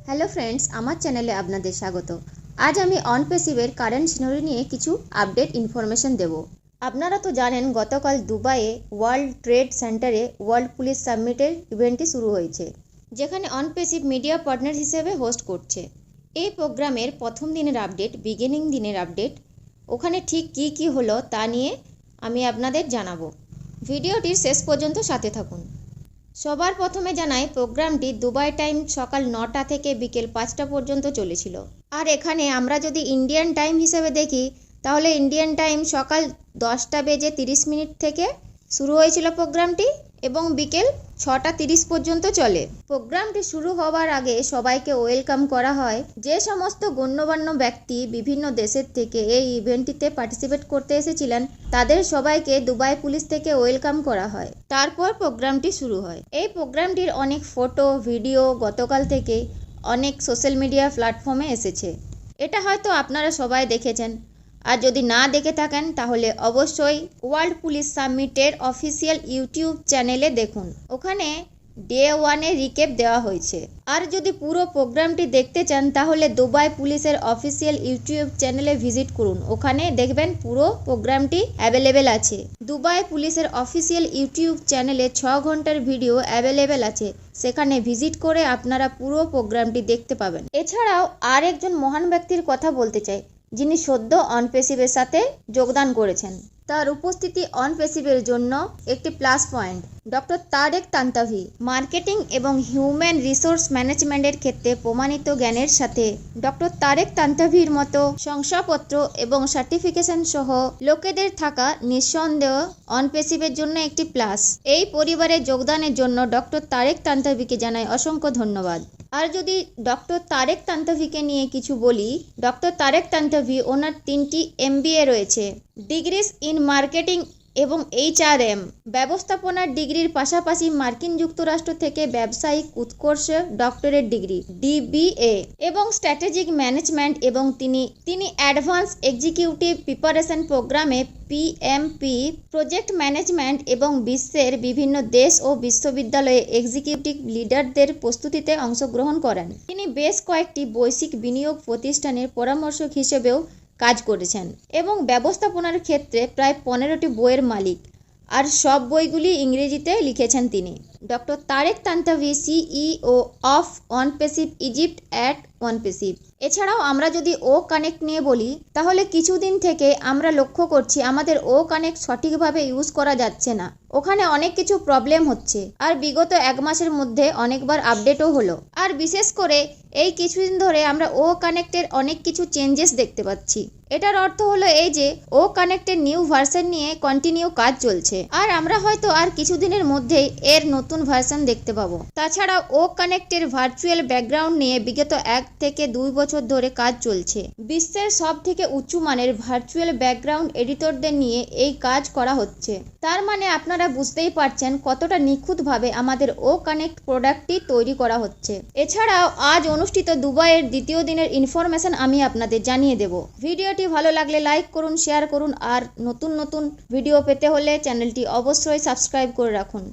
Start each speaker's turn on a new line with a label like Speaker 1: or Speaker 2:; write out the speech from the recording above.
Speaker 1: Hello friends, আমার চ্যানেলে আপনাদের স্বাগত। আজ আমি অনপেসিভের কারেন্ট সিনারি নিয়ে কিছু আপডেট ইনফরমেশন দেব। আপনারা তো জানেন গতকাল দুবাইয়ে ওয়ার্ল্ড ট্রেড সেন্টারে ওয়ার্ল্ড পুলিশ সামিটের ইভেন্টটি শুরু হয়েছে, যেখানে অনপেসিভ মিডিয়া পার্টনার হিসেবে হোস্ট করছে। এই প্রোগ্রামের প্রথম দিনের আপডেট, বিগিনিং দিনের আপডেট, ওখানে ঠিক কী হলো তা নিয়ে আমি আপনাদের জানাবো। ভিডিওটির শেষ পর্যন্ত সাথে থাকুন। সবার প্রথমে জানাই, প্রোগ্রামটি দুবাই টাইম সকাল 9টা থেকে বিকেল 5টা পর্যন্ত চলেছিল। আর এখানে আমরা যদি ইন্ডিয়ান টাইম হিসেবে দেখি, তাহলে ইন্ডিয়ান টাইম সকাল 10টা বেজে 30 মিনিট থেকে শুরু হয়েছিল প্রোগ্রামটি এবং বিকেল 6টা 30 পর্যন্ত চলে। প্রোগ্রামটি শুরু হওয়ার আগে সবাইকে ওয়েলকাম করা হয়। যে সমস্ত গণ্যমান্য ব্যক্তি বিভিন্ন দেশের থেকে এই ইভেন্টটিতে পার্টিসিপেট করতে এসেছিলেন, তাদের সবাইকে দুবাই পুলিশ থেকে ওয়েলকাম করা হয়। তারপর প্রোগ্রামটি শুরু হয়। এই প্রোগ্রামটির অনেক ফটো, ভিডিও গতকাল থেকে অনেক সোশ্যাল মিডিয়া প্ল্যাটফর্মে এসেছে। এটা হয়তো আপনারা সবাই দেখেছেন, আর যদি না দেখে থাকেন তাহলে অবশ্যই ওয়ার্ল্ড পুলিশ সামিটের অফিসিয়াল ইউটিউব চ্যানেলে দেখুন। ওখানে ডে 1-এর রিক্যাপ দেওয়া হয়েছে। আর যদি পুরো প্রোগ্রামটি দেখতে চান তাহলে দুবাই পুলিশের অফিসিয়াল ইউটিউব চ্যানেলে ভিজিট করুন। ওখানে দেখবেন পুরো প্রোগ্রামটি অ্যাভেলেবেল আছে। দুবাই পুলিশের অফিসিয়াল ইউটিউব চ্যানেলে 6 ঘন্টার ভিডিও অ্যাভেলেবেল আছে। সেখানে ভিজিট করে আপনারা পুরো প্রোগ্রামটি দেখতে পাবেন। এছাড়াও আর একজন মহান ব্যক্তির কথা বলতে চাই, যিনি সদ্য অনপেসিভের সাথে যোগদান করেছেন। তার উপস্থিতি অনপেসিভের জন্য একটি plus point. Doctor Tarek Tantawi marketing এবং হিউম্যান রিসোর্স ম্যানেজমেন্টের ক্ষেত্রে প্রমাণিত জ্ঞানের সাথে ডক্টর তারেক তান্তাভির মতো শংসাপত্র এবং সার্টিফিকেশন সহ লোকেদের থাকা নিঃসন্দেহ অনপেসিভের জন্য একটি প্লাস। এই পরিবারে যোগদানের জন্য ডক্টর তারেক তান্তাভিকে জানাই অসংখ্য ধন্যবাদ। আর যদি ডক্টর তারেক তান্তাভিকে নিয়ে কিছু বলি, ডক্টর তারেক তান্তাভি ওনার 3টি MBA রয়েছে, ডিগ্রিজ ইন মার্কেটিং এবং HRM ব্যবস্থাপনার ডিগ্রির পাশাপাশি মার্কিন যুক্তরাষ্ট্র থেকে ব্যবসায়িক উৎকর্ষে ডক্টরেট ডিগ্রি DBA এবং স্ট্র্যাটেজিক ম্যানেজমেন্ট, এবং তিনি অ্যাডভান্স এক্সিকিউটিভ প্রিপারেশন প্রোগ্রামে PMP প্রজেক্ট ম্যানেজমেন্ট এবং বিশ্বের বিভিন্ন দেশ ও বিশ্ববিদ্যালয়ে এক্সিকিউটিভ লিডারদের প্রস্তুতিতে অংশগ্রহণ করেন। তিনি বেশ কয়েকটি বৈশ্বিক বিনিয়োগ প্রতিষ্ঠানের পরামর্শক হিসেবেও কাজ করেছেন এবং ব্যবস্থাপনার ক্ষেত্রে প্রায় 15টি বইয়ের মালিক, আর সব বইগুলি ইংরেজিতে লিখেছেন তিনি। Doctor Tarek Tantawi CEO of Onpassive Egypt at Onpassive. এছাড়াও আমরা যদি ও কানেক্ট নিয়ে বলি, তাহলে কিছুদিন থেকে আমরা লক্ষ্য করছি আমাদের ও কানেক্ট সঠিকভাবে ইউজ করা যাচ্ছে না। ওখানে অনেক কিছু প্রবলেম হচ্ছে, আর বিগত 1 মাসের মধ্যে অনেকবার আপডেটও হলো। আর বিশেষ করে এই কিছুদিন ধরে আমরা ও কানেক্টের অনেক কিছু চেঞ্জেস দেখতে পাচ্ছি। এটার অর্থ হলো এই যে ও কানেক্টের নিউ ভার্সন নিয়ে কন্টিনিউ কাজ চলছে, আর আমরা হয়তো আর কিছুদিনের মধ্যেই এর নতুন ভার্সন দেখতে পাবো। তাছাড়া ও কানেক্টের ভার্চুয়াল ব্যাকগ্রাউন্ড নিয়ে বিগত 1 থেকে 2 বছর ধরে কাজ চলছে। বিশ্বের সব থেকে উঁচু মানের ভার্চুয়াল ব্যাকগ্রাউন্ড এডিটরদের নিয়ে এই কাজ করা হচ্ছে। তার মানে আপনারা বুঝতেই পারছেন কতটা নিখুঁতভাবে আমাদের ও কানেক্ট প্রোডাক্টটি তৈরি করা হচ্ছে। এছাড়াও আজ অনুষ্ঠিত দুবাইয়ের দ্বিতীয় দিনের ইনফরমেশন আমি আপনাদের জানিয়ে দেব। ভিডিওটি ভালো লাগলে লাইক করুন, শেয়ার করুন, আর নতুন ভিডিও পেতে হলে চ্যানেলটি অবশ্যই সাবস্ক্রাইব করে রাখুন।